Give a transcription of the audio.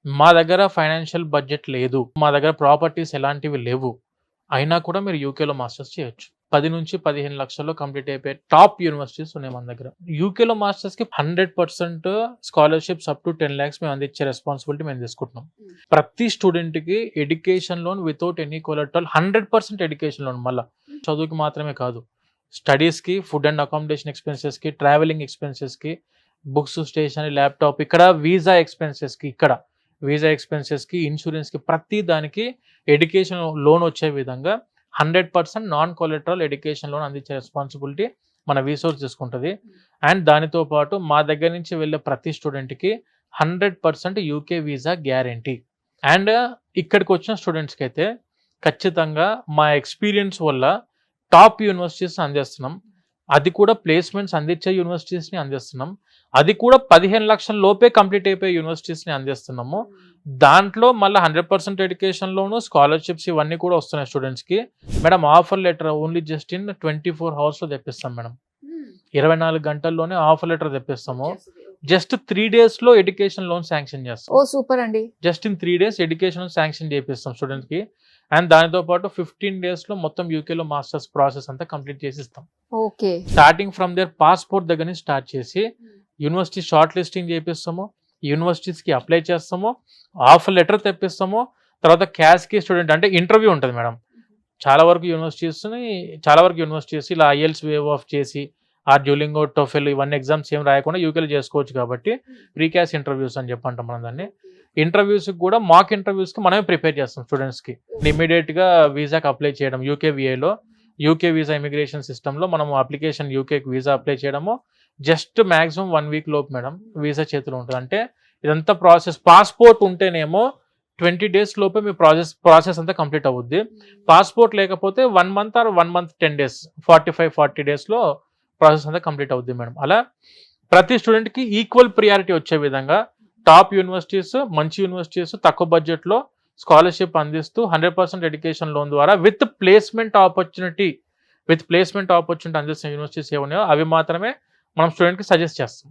మా దగ్గర financial budget లేదు. మా దగ్గర ప్రాపర్టీస్ ఎలాంటివి లేవు. అయినా కూడా మీరు యూకేలో మాస్టర్స్ చేయొచ్చు. 10-15 లక్షల్లో కంప్లీట్ అయిపోయే టాప్ యూనివర్సిటీస్ ఉన్నాయి మన దగ్గర. యూకేలో మాస్టర్స్‌కి 100% స్కాలర్‌షిప్స్ అప్ టు 10 లాక్స్ మేము అందించే రెస్పాన్సిబిలిటీ మేము తీసుకుంటున్నాం. ప్రతి స్టూడెంట్‌కి education loan without any collateral 100% education loan మళ్ళా. చదువుకి మాత్రమే కాదు. స్టడీస్‌కి, ఫుడ్ అండ్ అకామిడేషన్ ఎక్స్‌పెన్సెస్‌కి, ట్రావెలింగ్ ఎక్స్‌పెన్సెస్‌కి, బుక్స్, స్టేషనరీ, ల్యాప్‌టాప్, ఇక్కడ వీసా ఎక్స్‌పెన్సెస్‌కి, ఇన్సూరెన్స్‌కి ప్రతి దానికి ఎడ్యుకేషన్ లోన్ వచ్చే విధంగా 100% నాన్ కొలెటరల్ ఎడ్యుకేషన్ లోన్ అందించే రెస్పాన్సిబిలిటీ మన వీసోర్స్ తీసుకుంటుంది. అండ్ దానితో పాటు మా దగ్గర నుంచి వెళ్ళే ప్రతి స్టూడెంట్‌కి 100% యూకే వీసా గ్యారంటీ. అండ్ ఇక్కడికి వచ్చిన స్టూడెంట్స్‌కి అయితే ఖచ్చితంగా మా ఎక్స్పీరియన్స్ వల్ల టాప్ యూనివర్సిటీస్ అందిస్తున్నాం. అది కూడా ప్లేస్మెంట్స్ అందించే యూనివర్సిటీస్‌ని అందిస్తున్నాం. అది కూడా 15 లక్షల లోపే కంప్లీట్ అయిపోయే యూనివర్సిటీస్‌ని అందిస్తున్నాము. దాంట్లో మళ్ళీ 100% ఎడ్యుకేషన్ లోను, స్కాలర్‌షిప్స్ ఇవన్నీ కూడా వస్తున్నాయి స్టూడెంట్స్‌కి. Madam offer letter only just in 24 అవర్స్‌లో తెప్పిస్తాం మేడం. 24 గంటల్లోనే ఆఫర్ లెటర్ తెప్పిస్తాము. జస్ట్ 3 డేస్‌లో ఎడ్యుకేషన్ లోన్ శాంక్షన్ చేస్తాం. ఓ సూపర్ అండి. Just in 3 days education sanction చేపిస్తాం స్టూడెంట్‌కి. అండ్ దానితో పాటు 15 డేస్‌లో మొత్తం యూకేలో మాస్టర్స్ ప్రాసెస్ అంతా కంప్లీట్ చేసి ఇస్తాం. Okay. Starting from there passport దగ్గర నుంచి స్టార్ట్ చేసి యూనివర్సిటీ షార్ట్ లిస్టింగ్ చేపిస్తాము. యూనివర్సిటీస్‌కి అప్లై చేస్తాము. ఆఫర్ లెటర్ తెప్పిస్తాము. తర్వాత క్యాస్‌కి స్టూడెంట్ అంటే ఇంటర్వ్యూ ఉంటుంది మేడం. చాలా వరకు యూనివర్సిటీస్ ఇలా ఐఎల్స్ వేవ్ ఆఫ్ చేసి డ్యూలింగో, టోఫెల్ ఇవన్నీ ఎగ్జామ్స్ ఏం రాయకుండా యూకేలో చేసుకోవచ్చు కాబట్టి ప్రీ క్యాస్ ఇంటర్వ్యూస్ అని చెప్పి అంటాం మనం దాన్ని. ఇంటర్వ్యూస్‌కి కూడా మాక్ ఇంటర్వ్యూస్‌కి మనమే ప్రిపేర్ చేస్తాం స్టూడెంట్స్‌కి. ఇమ్మీడియట్‌గా వీసాకి అప్లై చేయడం యూకేవీఏలో, యూకే వీసా ఇమిగ్రేషన్ సిస్టమ్‌లో మనం అప్లికేషన్ యూకేకి వీసా అప్లై చేయడము జస్ట్ మాక్సిమం 1 వీక్ లోపు మేడం వీసా చేతిలో ఉంటుంది. అంటే ఇదంతా ప్రాసెస్. పాస్‌పోర్ట్ ఉంటేనేమో 20 డేస్ లోపే మీ ప్రాసెస్ అంతా కంప్లీట్ అవుద్ది. పాస్‌పోర్ట్ లేకపోతే 1 మంత్ ఆర్ 1 మంత్ 10 డేస్ 40 డేస్‌లో ప్రాసెస్ అంతా కంప్లీట్ అవుద్ది మేడం. అలా ప్రతి స్టూడెంట్‌కి ఈక్వల్ ప్రియారిటీ వచ్చే విధంగా టాప్ యూనివర్సిటీస్, మంచి యూనివర్సిటీస్ తక్కువ బడ్జెట్‌లో స్కాలర్‌షిప్ అందిస్తూ 100% ఎడ్యుకేషన్ లోన్ ద్వారా విత్ ప్లేస్మెంట్ ఆపర్చునిటీ అందిస్తున్న యూనివర్సిటీస్ ఏమున్నాయో అవి మాత్రమే మనం స్టూడెంట్‌కి సజెస్ట్ చేస్తాం.